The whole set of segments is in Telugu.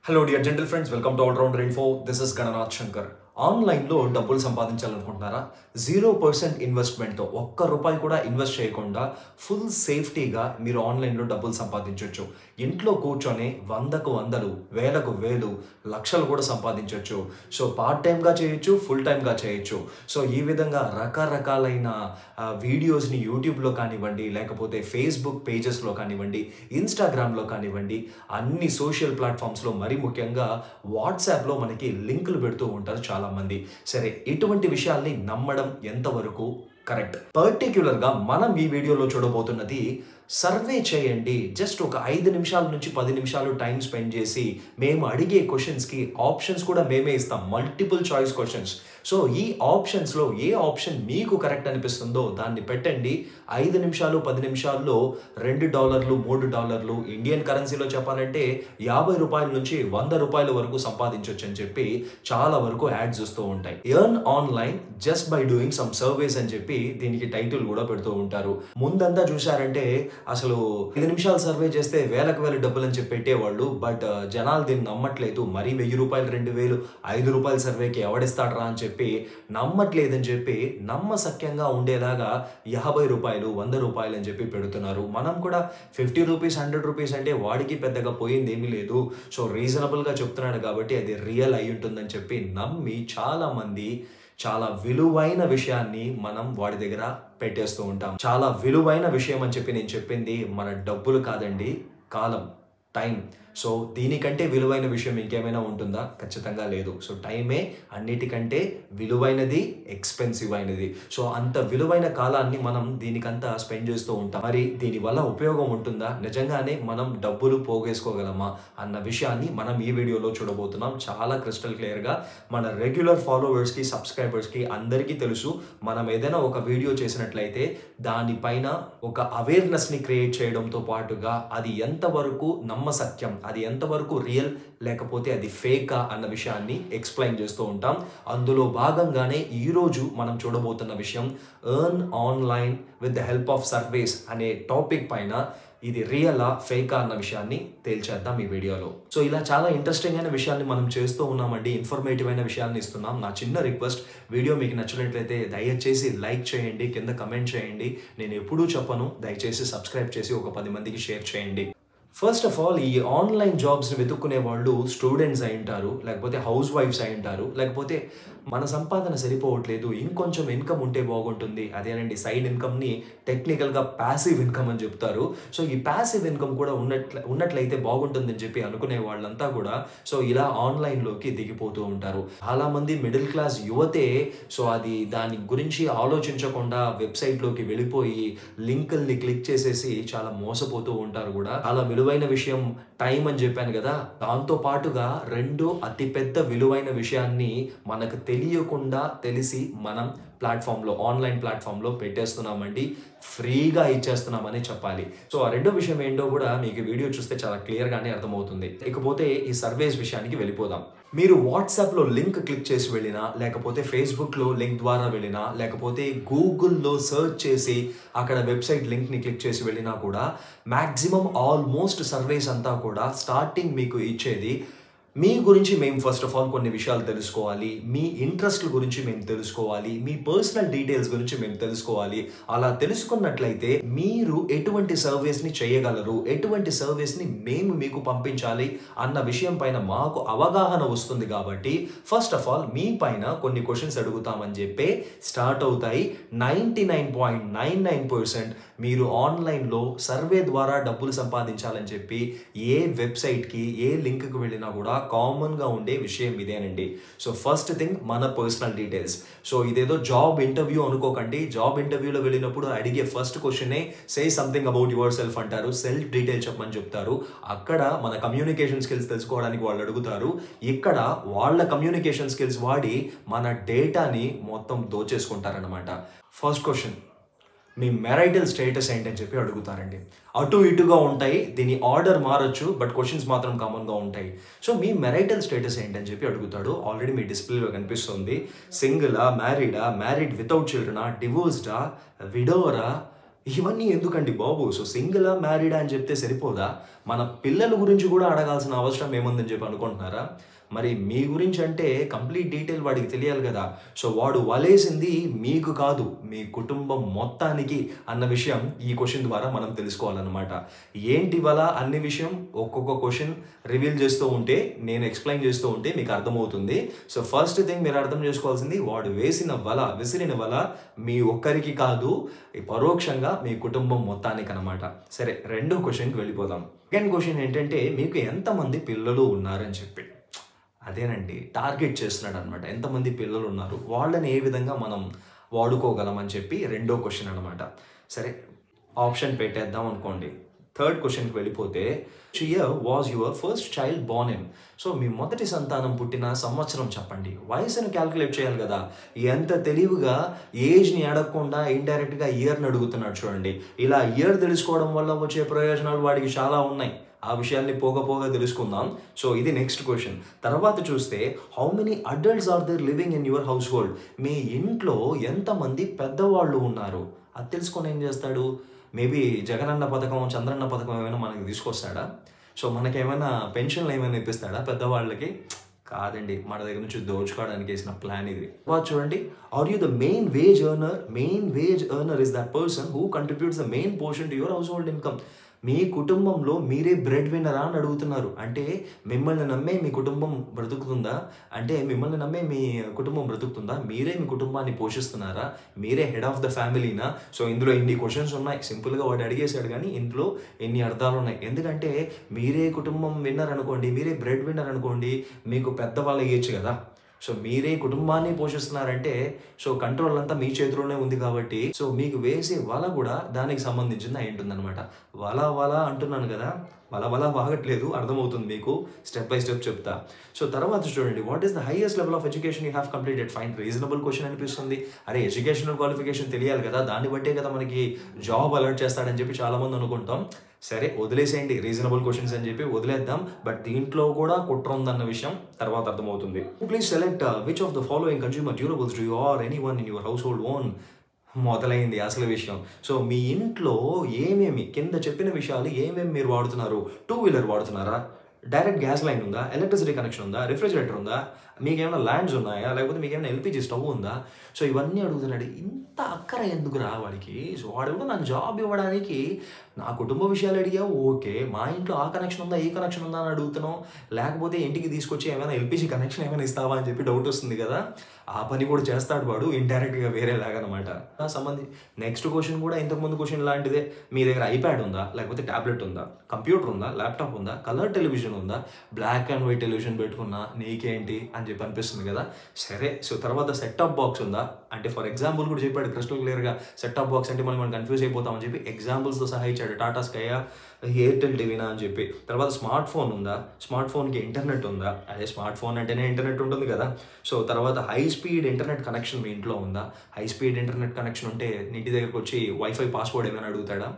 Hello dear gentle friends, welcome to All Rounder Info. This is Gananath Shankar. ఆన్లైన్లో డబ్బులు సంపాదించాలనుకుంటున్నారా? 0% ఇన్వెస్ట్మెంట్తో ఒక్క రూపాయి కూడా ఇన్వెస్ట్ చేయకుండా ఫుల్ సేఫ్టీగా మీరు ఆన్లైన్లో డబ్బులు సంపాదించవచ్చు. ఇంట్లో కూర్చొని వందకు వందలు, వేలకు వేలు, లక్షలు కూడా సంపాదించవచ్చు. సో పార్ట్ టైమ్గా చేయొచ్చు, ఫుల్ టైమ్గా చేయొచ్చు. సో ఈ విధంగా రకరకాలైన వీడియోస్ని యూట్యూబ్లో కానివ్వండి, లేకపోతే ఫేస్బుక్ పేజెస్లో కానివ్వండి, ఇన్స్టాగ్రామ్లో కానివ్వండి, అన్ని సోషల్ ప్లాట్ఫామ్స్లో, మరీ ముఖ్యంగా వాట్సాప్లో మనకి లింకులు పెడుతూ ఉంటారు చాలా మంది. సరే, ఇటువంటి విషయాల్ని నమ్మడం ఎంతవరకు కరెక్ట్? పర్టిక్యులర్గా మనం ఈ వీడియోలో చూడబోతున్నది సర్వే చేయండి. జస్ట్ ఒక 5 నిమిషాల నుంచి 10 నిమిషాలు టైం స్పెండ్ చేసి మేము అడిగే క్వశ్చన్స్కి ఆప్షన్స్ కూడా మేమే ఇస్తాం, మల్టిపుల్ చాయిస్ క్వశ్చన్స్. సో ఈ ఆప్షన్స్లో ఏ ఆప్షన్ మీకు కరెక్ట్ అనిపిస్తుందో దాన్ని పెట్టండి. 5 నిమిషాలు 10 నిమిషాల్లో $2, $3, ఇండియన్ కరెన్సీలో చెప్పాలంటే 50 రూపాయల నుంచి 100 రూపాయల వరకు సంపాదించవచ్చు అని చెప్పి చాలా వరకు యాడ్స్ వస్తూ ఉంటాయి. Earn online just by doing some surveys అని చెప్పి దీనికి టైటిల్ కూడా పెడుతూ ఉంటారు. ముందంతా చూశారంటే అసలు 5 నిమిషాలు సర్వే చేస్తే వేలకు వేల డబ్బులు అని చెప్పి పెట్టేవాళ్ళు. బట్ జనాలు దీన్ని నమ్మట్లేదు. మరీ 1000 రూపాయలు, 2000, 5 రూపాయల సర్వేకి ఎవడిస్తాడరా అని చెప్పి నమ్మట్లేదని చెప్పి నమ్మసక్యంగా ఉండేలాగా 50 రూపాయలు, 100 రూపాయలు అని చెప్పి పెడుతున్నారు. మనం కూడా 50 రూపీస్, 100 రూపీస్ అంటే వాడికి పెద్దగా పోయింది ఏమీ లేదు. సో రీజనబుల్గా చెప్తున్నాడు కాబట్టి అది రియల్ అయి ఉంటుందని చెప్పి నమ్మి చాలా మంది చాలా విలువైన విషయాన్ని మనం వాడి దగ్గర పెట్టేస్తూ ఉంటాం. చాలా విలువైన విషయం అని చెప్పి నేను చెప్పింది మన డబ్బులు కాదండి, కాలం, టైం. సో దీనికంటే విలువైన విషయం ఇంకేమైనా ఉంటుందా? ఖచ్చితంగా లేదు. సో టైమే అన్నిటికంటే విలువైనది, ఎక్స్పెన్సివ్ అయినది. సో అంత విలువైన కాలాన్ని మనం దీనికంతా స్పెండ్ చేస్తూ ఉంటాం. మరి దీనివల్ల ఉపయోగం ఉంటుందా? నిజంగానే మనం డబ్బులు పోగేసుకోగలమా అన్న విషయాన్ని మనం ఈ వీడియోలో చూడబోతున్నాం. చాలా క్రిస్టల్ క్లియర్గా మన రెగ్యులర్ ఫాలోవర్స్కి, సబ్స్క్రైబర్స్కి అందరికీ తెలుసు. మనం ఏదైనా ఒక వీడియో చేసినట్లయితే దానిపైన ఒక అవేర్నెస్ని క్రియేట్ చేయడంతో పాటుగా అది ఎంతవరకు నమ్మసత్యం, అది ఎంతవరకు రియల్ లేకపోతే అది ఫేకా అన్న విషయాన్ని ఎక్స్ప్లెయిన్ చేస్తూ ఉంటాం. అందులో భాగంగానే ఈరోజు మనం చూడబోతున్న విషయం earn online with the help of surveys అనే టాపిక్ పైన ఇది రియలా, ఫేకా అన్న విషయాన్ని తేల్చేద్దాం ఈ వీడియోలో. సో ఇలా చాలా ఇంట్రెస్టింగ్ అయిన విషయాన్ని మనం చేస్తూ ఉన్నామండి. ఇన్ఫర్మేటివ్ అయిన విషయాన్ని ఇస్తున్నాం. నా చిన్న రిక్వెస్ట్, వీడియో మీకు నచ్చినట్లయితే దయచేసి లైక్ చేయండి, కింద కమెంట్ చేయండి. నేను ఎప్పుడూ చెప్పను, దయచేసి సబ్స్క్రైబ్ చేసి ఒక 10 మందికి షేర్ చేయండి. ఫస్ట్ ఆఫ్ ఆల్, ఈ ఆన్లైన్ జాబ్స్ని వెతుక్కునే వాళ్ళు స్టూడెంట్స్ అయి ఉంటారు, లేకపోతే హౌస్ వైఫ్స్ అయి ఉంటారు, లేకపోతే మన సంపాదన సరిపోవట్లేదు, ఇంకొంచెం ఇన్కమ్ ఉంటే బాగుంటుంది, అదేనండి సైడ్ ఇన్కమ్ని టెక్నికల్గా ప్యాసివ్ ఇన్కమ్ అని చెప్తారు. సో ఈ ప్యాసివ్ ఇన్కమ్ కూడా ఉన్నట్లయితే బాగుంటుందని చెప్పి అనుకునే వాళ్ళంతా కూడా సో ఇలా ఆన్లైన్లోకి దిగిపోతూ ఉంటారు. చాలామంది మిడిల్ క్లాస్ యువతే సో అది దాని గురించి ఆలోచించకుండా వెబ్సైట్లోకి వెళ్ళిపోయి లింకుల్ని క్లిక్ చేసేసి చాలా మోసపోతూ ఉంటారు కూడా. చాలా విలువైన విషయం టైం అని చెప్పాను కదా, దాంతో పాటుగా రెండో అతిపెద్ద విలువైన విషయాన్ని మనకు తెలియకుండా తెలిసి మనం ప్లాట్ఫామ్లో, ఆన్లైన్ ప్లాట్ఫామ్లో పెట్టేస్తున్నామండి, ఫ్రీగా ఇచ్చేస్తున్నామని చెప్పాలి. సో ఆ రెండో విషయం ఏంటో కూడా మీకు వీడియో చూస్తే చాలా క్లియర్గానే అర్థమవుతుంది. ఇకపోతే ఈ సర్వేస్ విషయానికి వెళ్ళిపోదాం. మీరు వాట్సాప్లో లింక్ క్లిక్ చేసి వెళ్ళినా, లేకపోతే ఫేస్బుక్లో లింక్ ద్వారా వెళ్ళినా, లేకపోతే గూగుల్లో సర్చ్ చేసి అక్కడ వెబ్సైట్ లింక్ని క్లిక్ చేసి వెళ్ళినా కూడా మ్యాక్సిమం ఆల్మోస్ట్ సర్వేస్ అంతా కూడా స్టార్టింగ్ మీకు ఇచ్చేది మీ గురించి మేము ఫస్ట్ ఆఫ్ ఆల్ కొన్ని విషయాలు తెలుసుకోవాలి, మీ ఇంట్రెస్ట్ల గురించి మేము తెలుసుకోవాలి, మీ పర్సనల్ డీటెయిల్స్ గురించి మేము తెలుసుకోవాలి. అలా తెలుసుకున్నట్లయితే మీరు ఎటువంటి సర్వీస్ని చేయగలరు, ఎటువంటి సర్వీస్ని మేము మీకు పంపించాలి అన్న విషయం పైన మాకు అవగాహన వస్తుంది. కాబట్టి ఫస్ట్ ఆఫ్ ఆల్ మీ పైన కొన్ని క్వశ్చన్స్ అడుగుతామని చెప్పి స్టార్ట్ అవుతాయి. 99.99% మీరు ఆన్లైన్లో సర్వే ద్వారా డబ్బులు సంపాదించాలని చెప్పి ఏ వెబ్సైట్కి, ఏ లింక్కి వెళ్ళినా కూడా కామన్గా ఉండే విషయం ఇదేనండి. సో ఫస్ట్ థింగ్ మన పర్సనల్ డీటెయిల్స్. సో ఇదేదో జాబ్ ఇంటర్వ్యూ అనుకోకండి. జాబ్ ఇంటర్వ్యూలో వెళ్ళినప్పుడు అడిగే ఫస్ట్ క్వశ్చనే say something about yourself అంటారు, సెల్ఫ్ డీటెయిల్ చెప్పమని చెప్తారు. అక్కడ మన కమ్యూనికేషన్ స్కిల్స్ తెలుసుకోవడానికి వాళ్ళు అడుగుతారు. ఇక్కడ వాళ్ళ కమ్యూనికేషన్ స్కిల్స్ వాడి మన డేటాని మొత్తం దోచేసుకుంటారనమాట. ఫస్ట్ క్వశ్చన్, మీ మ్యారిటల్ స్టేటస్ ఏంటని చెప్పి అడుగుతారండి. అటు ఇటుగా ఉంటాయి, దీని ఆర్డర్ మారచ్చు, బట్ క్వశ్చన్స్ మాత్రం కామన్గా ఉంటాయి. సో మీ మ్యారిటల్ స్టేటస్ ఏంటని చెప్పి అడుగుతాడు. ఆల్రెడీ మీ డిస్ప్లేలో కనిపిస్తుంది. సింగిలా, మ్యారీడా, మ్యారీడ్ వితౌట్ చిల్డ్రనా, డివోర్స్డా, విడోవరా, ఇవన్నీ ఎందుకండి బాబు? సో సింగిలా, మ్యారీడా అని చెప్తే సరిపోదా? మన పిల్లల గురించి కూడా అడగాల్సిన అవసరం ఏముందని చెప్పి అనుకుంటున్నారా? మరి మీ గురించి అంటే కంప్లీట్ డీటెయిల్ వాడికి తెలియాలి కదా! సో వాడు వలేసింది మీకు కాదు, మీ కుటుంబం మొత్తానికి అన్న విషయం ఈ క్వెషన్ ద్వారా మనం తెలుసుకోవాలన్నమాట. ఏంటి వల అన్ని విషయం ఒక్కొక్క క్వెషన్ రివీల్ చేస్తూ ఉంటే, నేను ఎక్స్‌ప్లెయిన్ చేస్తూ ఉంటే మీకు అర్థమవుతుంది. సో ఫస్ట్ థింగ్ మీరు అర్థం చేసుకోవాల్సింది, వాడు వేసిన వల, విసిరిన వల మీ ఒక్కరికి కాదు, పరోక్షంగా మీ కుటుంబం మొత్తానికనమాట. సరే, రెండో క్వెషన్‌కి వెళ్ళిపోదాం. సెకండ్ క్వెషన్ ఏంటంటే, మీకు ఎంతమంది పిల్లలు ఉన్నారని చెప్పి. అదేనండి, టార్గెట్ చేస్తున్నాడనమాట. ఎంతమంది పిల్లలు ఉన్నారు, వాళ్ళని ఏ విధంగా మనం వాడుకోగలం అని చెప్పి రెండో క్వెషన్ అనమాట. సరే, ఆప్షన్ పెట్టేద్దాం అనుకోండి. థర్డ్ క్వెషన్కి వెళ్ళిపోతే, year was your first child born in. So మీ మొదటి సంతానం పుట్టిన సంవత్సరం చెప్పండి. వయసును క్యాల్కులేట్ చేయాలి కదా. ఎంత తెలివిగా ఏజ్ని అడగకుండా ఇండైరెక్ట్గా ఇయర్ని అడుగుతున్నాడు చూడండి. ఇలా ఇయర్ తెలుసుకోవడం వల్ల వచ్చే ప్రయోజనాలు వాడికి చాలా ఉన్నాయి. ఆ విషయాల్ని పోగా తెలుసుకుందాం. సో ఇది నెక్స్ట్ క్వశ్చన్. తర్వాత చూస్తే, how many adults are there living in your household. మీ ఇంట్లో ఎంతమంది పెద్దవాళ్ళు ఉన్నారు అది తెలుసుకొని ఏం చేస్తాడు? మేబీ జగనన్న పథకం, చంద్రన్న పథకం ఏమైనా మనకి తీసుకొస్తాడా? సో మనకేమైనా పెన్షన్లు ఏమైనా ఇప్పిస్తాడా పెద్దవాళ్ళకి? కాదండి, మన దగ్గర నుంచి దోచుకోవడానికి వేసిన ప్లాన్ ఇది. చూడండి, are you the main wage earner? Main wage earner is that person who contributes the main portion to your household income. మీ కుటుంబంలో మీరే బ్రెడ్ విన్నరా అని అడుగుతున్నారు. అంటే మిమ్మల్ని నమ్మే మీ కుటుంబం బ్రతుకుతుందా? మీరే మీ కుటుంబాన్ని పోషిస్తున్నారా? మీరే హెడ్ ఆఫ్ ద ఫ్యామిలీనా? సో ఇందులో ఇన్ని క్వశ్చన్స్ ఉన్నాయి. సింపుల్గా వాడు అడిగేశాడు, కానీ ఇందులో ఎన్ని అర్థాలు ఉన్నాయి. ఎందుకంటే మీరే కుటుంబం విన్నర్ అనుకోండి, మీరే బ్రెడ్ విన్నర్ అనుకోండి, మీకు పెద్దవాళ్ళు అయ్యచ్చు కదా. సో మీరే కుటుంబాన్ని పోషిస్తున్నారంటే, సో కంట్రోల్ అంతా మీ చేతిలోనే ఉంది కాబట్టి, సో మీకు వేసే వల కూడా దానికి సంబంధించింది అయి ఉంటుందన్నమాట. వల అంటున్నాను కదా, వల బాగట్లేదు, అర్థమవుతుంది మీకు. స్టెప్ బై స్టెప్ చెప్తా. సో తర్వాత చూడండి, what is the highest level of education you have completed? Fine, reasonable question అనిపిస్తుంది. అరే, ఎడ్యుకేషనల్ క్వాలిఫికేషన్ తెలియాలి కదా, దాన్ని బట్టే కదా మనకి జాబ్ అలర్ట్ చేస్తాడని చెప్పి చాలామంది అనుకుంటాం. సరే, వదిలేసేయండి రీజనబుల్ క్వశ్చన్స్ అని చెప్పి వదిలేద్దాం. బట్ దీంట్లో కూడా కుట్ర ఉందన్న విషయం తర్వాత అర్థమవుతుంది. Please select which of the following consumer durables do you or anyone in your household own. మొదలైంది అసలు విషయం. సో మీ ఇంట్లో ఏమేమి, కింద చెప్పిన విషయాలు ఏమేమి మీరు వాడుతున్నారు? 2 వీలర్ వాడుతున్నారా? డైరెక్ట్ గ్యాస్ లైన్ ఉందా? ఎలక్ట్రిసిటీ కనెక్షన్ ఉందా? రిఫ్రిజిరేటర్ ఉందా? మీకేమైనా ల్యాండ్స్ ఉన్నాయా? లేకపోతే మీకేమైనా ఎల్పిజి స్టవ్ ఉందా? సో ఇవన్నీ అడుగుతున్నాడు. ఇంత అక్కర ఎందుకు రా వాడికి? సో వాడు కూడా నాకు జాబ్ ఇవ్వడానికి నా కుటుంబ విషయాలు అడిగావు, ఓకే. మా ఇంట్లో ఆ కనెక్షన్ ఉందా, ఈ కనెక్షన్ ఉందా అని అడుగుతున్నావు. లేకపోతే ఇంటికి తీసుకొచ్చి ఏమైనా ఎల్పిజి కనెక్షన్ ఏమైనా ఇస్తావా అని చెప్పి డౌట్ వస్తుంది కదా. ఆ పని కూడా చేస్తాడు వాడు ఇండైరెక్ట్గా వేరేలాగనమాట. నెక్స్ట్ క్వశ్చన్ కూడా ఇంతకుముందు క్వశ్చన్ లాంటిదే. మీ దగ్గర ఐప్యాడ్ ఉందా? లేకపోతే ట్యాబ్లెట్ ఉందా? కంప్యూటర్ ఉందా? ల్యాప్టాప్ ఉందా? కలర్ టెలివిజన్ ఉందా? బ్లాక్ అండ్ వైట్ టెలివిజన్ పెట్టుకున్నా నీకేంటి అని చెప్పి అనిపిస్తుంది కదా. సరే, సో తర్వాత సెట్ టాప్ బాక్స్ ఉందా? అంటే ఫర్ ఎగ్జాంపుల్ కూడా చెప్పాడు క్రిస్టల్ క్లియర్గా. సెట్ టాప్ బాక్స్ అంటే మనం కన్ఫ్యూజ్ అయిపోతామని చెప్పి ఎగ్జాంపుల్స్తో సహా ఇచ్చాడు. టాటా స్కైయా, ఎయిర్టెల్ టీవీనా అని చెప్పి. తర్వాత స్మార్ట్ ఫోన్ ఉందా? స్మార్ట్ ఫోన్కి ఇంటర్నెట్ ఉందా? అదే స్మార్ట్ ఫోన్ అంటేనే ఇంటర్నెట్ ఉంటుంది కదా. సో తర్వాత హై స్పీడ్ ఇంటర్నెట్ కనెక్షన్ మీ ఇంట్లో ఉందా? హై స్పీడ్ ఇంటర్నెట్ కనెక్షన్ ఉంటే ఇంటి దగ్గరకు వచ్చి వైఫై పాస్వర్డ్ ఏమైనా అడుగుతాడా?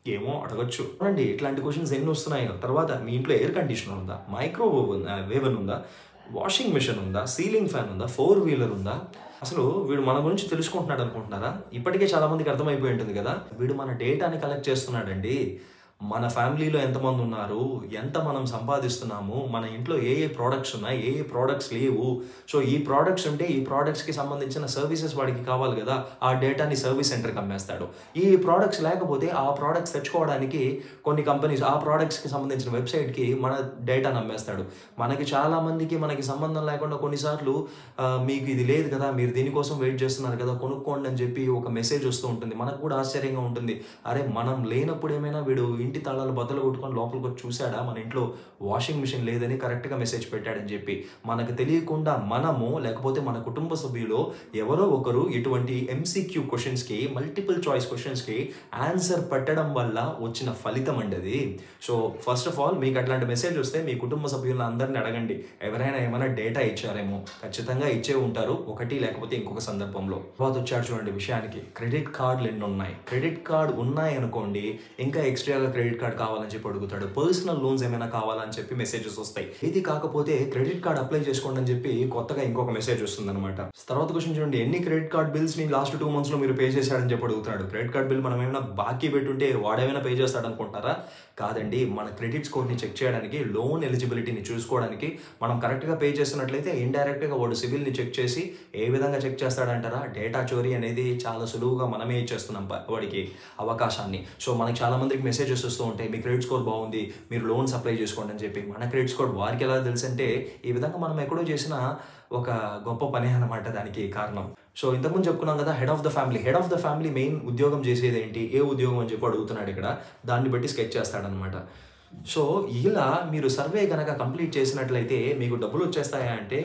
ఏమో, అడగచ్చు. చూడండి, ఇట్లాంటి క్వశ్చన్స్ ఎన్ని వస్తున్నాయి. తర్వాత మీ ఇంట్లో ఎయిర్ కండిషనర్ ఉందా? మైక్రోవేవ్ వేవన్ ఉందా? వాషింగ్ మిషన్ ఉందా? సీలింగ్ ఫ్యాన్ ఉందా? 4 వీలర్ ఉందా? అసలు వీడు మన గురించి తెలుసుకుంటున్నాడు అనుకుంటున్నారా? ఇప్పటికే చాలా మందికి అర్థమైపోయి ఉంటుంది కదా. వీడు మన డేటాని కలెక్ట్ చేస్తున్నాడండి. మన ఫ్యామిలీలో ఎంతమంది ఉన్నారు, ఎంత మనం సంపాదిస్తున్నాము, మన ఇంట్లో ఏ ప్రోడక్ట్స్ ఉన్నాయి, ఏ ప్రోడక్ట్స్ లేవు. సో ఈ ప్రోడక్ట్స్ ఉంటే ఈ ప్రోడక్ట్స్కి సంబంధించిన సర్వీసెస్ వాడికి కావాలి కదా. ఆ డేటాని సర్వీస్ సెంటర్కి అమ్మేస్తాడు. ఈ ప్రోడక్ట్స్ లేకపోతే ఆ ప్రోడక్ట్స్ తెచ్చుకోవడానికి కొన్ని కంపెనీస్ ఆ ప్రోడక్ట్స్కి సంబంధించిన వెబ్సైట్కి మన డేటాను అమ్మేస్తాడు. మనకి చాలామందికి మనకి సంబంధం లేకుండా కొన్నిసార్లు మీకు ఇది లేదు కదా, మీరు దీనికోసం వెయిట్ చేస్తున్నారు కదా, కొనుక్కోండి అని చెప్పి ఒక మెసేజ్ వస్తూ ఉంటుంది. మనకు కూడా ఆశ్చర్యంగా ఉంటుంది. అరే, మనం లేనప్పుడు ఏమైనా వీడు ఇంటి తాళాలు బద్దలు కొట్టుకొని లోపలికి వచ్చి చూశాడా మన ఇంట్లో వాషింగ్ మిషన్ లేదని కరెక్ట్గా మెసేజ్ పెట్టాడని చెప్పి? మనకు తెలియకుండా మనము, లేకపోతే మన కుటుంబ సభ్యులు ఎవరో ఒకరు ఇటువంటి ఎంసీక్యూ క్వశ్చన్స్కి, మల్టిపుల్ చాయిస్ క్వశ్చన్స్కి ఆన్సర్ పెట్టడం వల్ల వచ్చిన ఫలితం అండి అది. సో ఫస్ట్ ఆఫ్ ఆల్, మీకు అట్లాంటి మెసేజ్ వస్తే మీ కుటుంబ సభ్యులను అందరినీ అడగండి, ఎవరైనా ఏమైనా డేటా ఇచ్చారేమో. ఖచ్చితంగా ఇచ్చే ఉంటారు, ఒకటి లేకపోతే ఇంకొక సందర్భంలో. తర్వాత వచ్చాడు చూడండి విషయానికి. క్రెడిట్ కార్డులు ఎన్ని ఉన్నాయి? క్రెడిట్ కార్డు ఉన్నాయి అనుకోండి, ఇంకా ఎక్స్ట్రాగా క్రెడిట్ కార్డ్ కావాలని చెప్పి అడుగుతాడు. పర్సనల్ లోన్స్ ఏమైనా కావాలని చెప్పి మెసేజెస్ వస్తాయి. ఇది కాకపోతే క్రెడిట్ కార్డ్ అప్లై చేసుకోండి అని చెప్పి కొత్తగా ఇంకొక మెసేజ్ వస్తుందన్నమాట. తర్వాత క్వశ్చన్ చూడండి, ఎన్ని క్రెడిట్ కార్డ్ బిల్స్ ని లాస్ట్ 2 months లో మీరు పే చేశాడని చెప్పి అడుగుతాడు. క్రెడిట్ కార్డ్ బిల్ మనం ఏమైనా బాకీ పెట్టుంటే వాడేమైనా పే చేస్తాడు అనుకుంటారా? కాదండి, మన క్రెడిట్ స్కోర్ని చెక్ చేయడానికి, లోన్ ఎలిజిబిలిటీని చూసుకోవడానికి మనం కరెక్ట్గా పే చేస్తున్నట్లయితే ఇండైరెక్ట్గా వాడు సిబిల్ని చెక్ చేసి ఏ విధంగా చెక్ చేస్తాడంటారా? డేటా చోరీ అనేది చాలా సులువుగా మనమే ఇచ్చేస్తున్నాం వాడికి అవకాశాన్ని. సో మనకి చాలా మందికి మెసేజెస్ వస్తూ ఉంటాయి, మీ క్రెడిట్ స్కోర్ బాగుంది, మీరు లోన్స్ అప్లై చేసుకోండి అని చెప్పి. మన క్రెడిట్ స్కోర్ వారికి ఎలా తెలుసు అంటే, ఈ విధంగా మనం ఎక్కడో చేసిన ఒక గొప్ప పని అన్నమాట దానికి కారణం. సో ఇంతకుముందు చెప్పుకున్నాం కదా, head of the family main ఉద్యోగం చేసేది ఏంటి, ఏ ఉద్యోగం అని చెప్పి అడుగుతున్నాడు ఇక్కడ. దాన్ని బట్టి స్కెచ్ చేస్తాడనమాట. సో ఇలా మీరు సర్వే కనుక కంప్లీట్ చేసినట్లయితే మీకు డబ్బులు వచ్చేస్తాయా అంటే,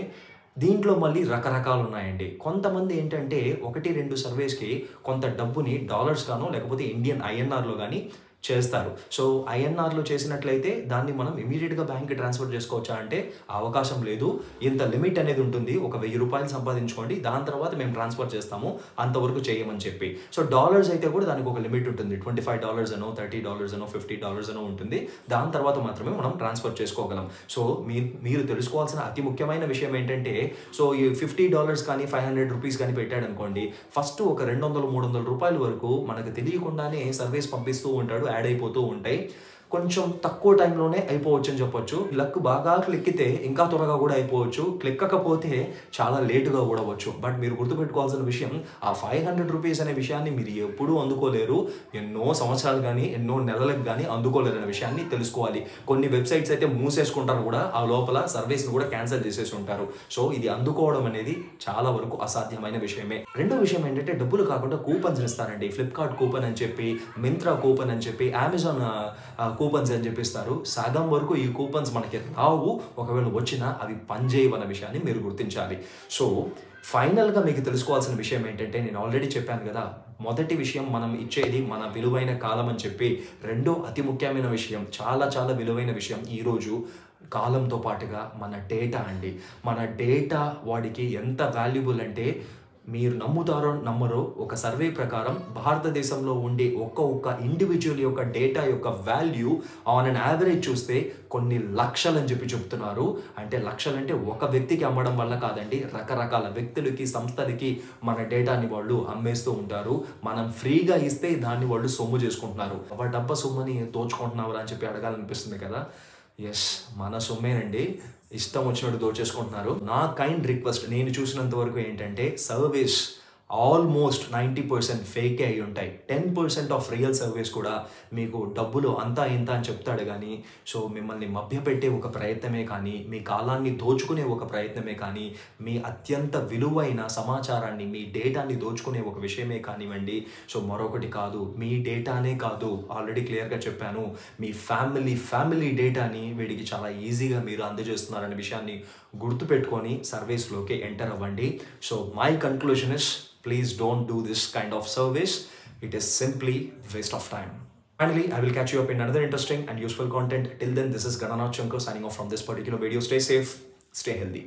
దీంట్లో మళ్ళీ రకరకాలు ఉన్నాయండి. కొంతమంది ఏంటంటే 1-2 సర్వేస్కి కొంత డబ్బుని డాలర్స్ గానో లేకపోతే ఇండియన్ ఐఎన్ఆర్లో కానీ చేస్తారు. సో ఐఎన్ఆర్లో చేసినట్లయితే దాన్ని మనం ఇమీడియట్గా బ్యాంక్కి ట్రాన్స్ఫర్ చేసుకోవచ్చా అంటే అవకాశం లేదు. ఇంత లిమిట్ అనేది ఉంటుంది, ఒక 1000 రూపాయలు సంపాదించుకోండి, దాని తర్వాత మేము ట్రాన్స్ఫర్ చేస్తాము, అంతవరకు చేయమని చెప్పి. సో డాలర్స్ అయితే కూడా దానికి ఒక లిమిట్ ఉంటుంది, $25 అనో $30 అనో $50 అనో ఉంటుంది. దాని తర్వాత మాత్రమే మనం ట్రాన్స్ఫర్ చేసుకోగలం. సో మీరు తెలుసుకోవాల్సిన అతి ముఖ్యమైన విషయం ఏంటంటే, సో ఈ $50 కానీ $500 కానీ పెట్టాడు అనుకోండి, ఫస్ట్ ఒక 200-300 రూపాయల వరకు మనకు తెలియకుండానే సర్వీస్ పంపిస్తూ ఉంటాడు, యాడ్ అయిపోతూ ఉంటాయి. కొంచెం తక్కువ టైంలోనే అయిపోవచ్చు అని చెప్పొచ్చు. లక్ బాగా క్లిక్కితే ఇంకా త్వరగా కూడా అయిపోవచ్చు, క్లిక్కకపోతే చాలా లేటుగా కూడా అవ్వచ్చు. బట్ మీరు గుర్తుపెట్టుకోవాల్సిన విషయం, ఆ $500 అనే విషయాన్ని మీరు ఎప్పుడూ అందుకోలేరు, ఎన్నో సంవత్సరాలు కానీ ఎన్నో నెలలకు కానీ అందుకోలేరు అనే విషయాన్ని తెలుసుకోవాలి. కొన్ని వెబ్సైట్స్ అయితే మూసేసుకుంటారు కూడా, ఆ లోపల సర్వీస్ని కూడా క్యాన్సిల్ చేసేసి ఉంటారు. సో ఇది అందుకోవడం అనేది చాలా వరకు అసాధ్యమైన విషయమే. రెండో విషయం ఏంటంటే, డబ్బులు కాకుండా కూపన్స్ ఇస్తారండి. ఫ్లిప్కార్ట్ కూపన్ అని చెప్పి, మింత్రా కూపన్ అని చెప్పి, అమెజాన్ కూపన్స్ అని చెప్పిస్తారు. సగం వరకు ఈ కూపన్స్ మనకి రావు, ఒకవేళ వచ్చినా అవి పనిచేయవన్న విషయాన్ని మీరు గుర్తించాలి. సో ఫైనల్గా మీకు తెలుసుకోవాల్సిన విషయం ఏంటంటే, నేను ఆల్రెడీ చెప్పాను కదా, మొదటి విషయం మనం ఇచ్చేది మన విలువైన కాలం అని చెప్పి. రెండో అతి ముఖ్యమైన విషయం, చాలా చాలా విలువైన విషయం ఈరోజు కాలంతో పాటుగా మన డేటా అండి. మన డేటా వాడికి ఎంత వాల్యుబుల్ అంటే, మీరు నమ్ముతారో నమ్మరో, ఒక సర్వే ప్రకారం భారతదేశంలో ఉండే ఒక్క ఇండివిజువల్ యొక్క డేటా యొక్క వాల్యూ ఆన్ అన్ యావరేజ్ చూస్తే కొన్ని లక్షలు అని చెప్పి చెప్తున్నారు. అంటే లక్షలంటే ఒక వ్యక్తికి అమ్మడం వల్ల కాదండి, రకరకాల వ్యక్తులకి, సంస్థలకి మన డేటాని వాళ్ళు అమ్మేస్తూ ఉంటారు. మనం ఫ్రీగా ఇస్తే దాన్ని వాళ్ళు సొమ్ము చేసుకుంటున్నారు. డబ్బా సొమ్ముని దోచుకుంటున్నారా అని చెప్పి అడగాలనిపిస్తుంది కదా. ఎస్, మన సొమ్మేనండి, ఇష్టం వచ్చినట్టు దోచేసుకుంటున్నారు. నా కైండ్ రిక్వెస్ట్, నేను చూసినంత వరకు ఏంటంటే, సర్వీస్ ఆల్మోస్ట్ 90% ఫేకే అయి ఉంటాయి. 10% ఆఫ్ రియల్ సర్వీస్ కూడా మీకు డబ్బులు అంతా ఇంత అని చెప్తాడు కానీ, సో మిమ్మల్ని మభ్యపెట్టే ఒక ప్రయత్నమే కానీ, మీ కాలాన్ని దోచుకునే ఒక ప్రయత్నమే కానీ, మీ అత్యంత విలువైన సమాచారాన్ని, మీ డేటాని దోచుకునే ఒక విషయమే కానివ్వండి. సో మరొకటి కాదు, మీ డేటానే కాదు, ఆల్రెడీ క్లియర్గా చెప్పాను, మీ ఫ్యామిలీ డేటాని వీడికి చాలా ఈజీగా మీరు అందజేస్తున్నారనే విషయాన్ని గుర్తుపెట్టుకొని సర్వీస్లోకి ఎంటర్ అవ్వండి. So my conclusion is, please don't do this kind of service. It is simply waste of time. Finally, I will catch you up in another interesting and useful content. Till then, this is Gananath Shankar signing off from this particular video. Stay safe, stay healthy.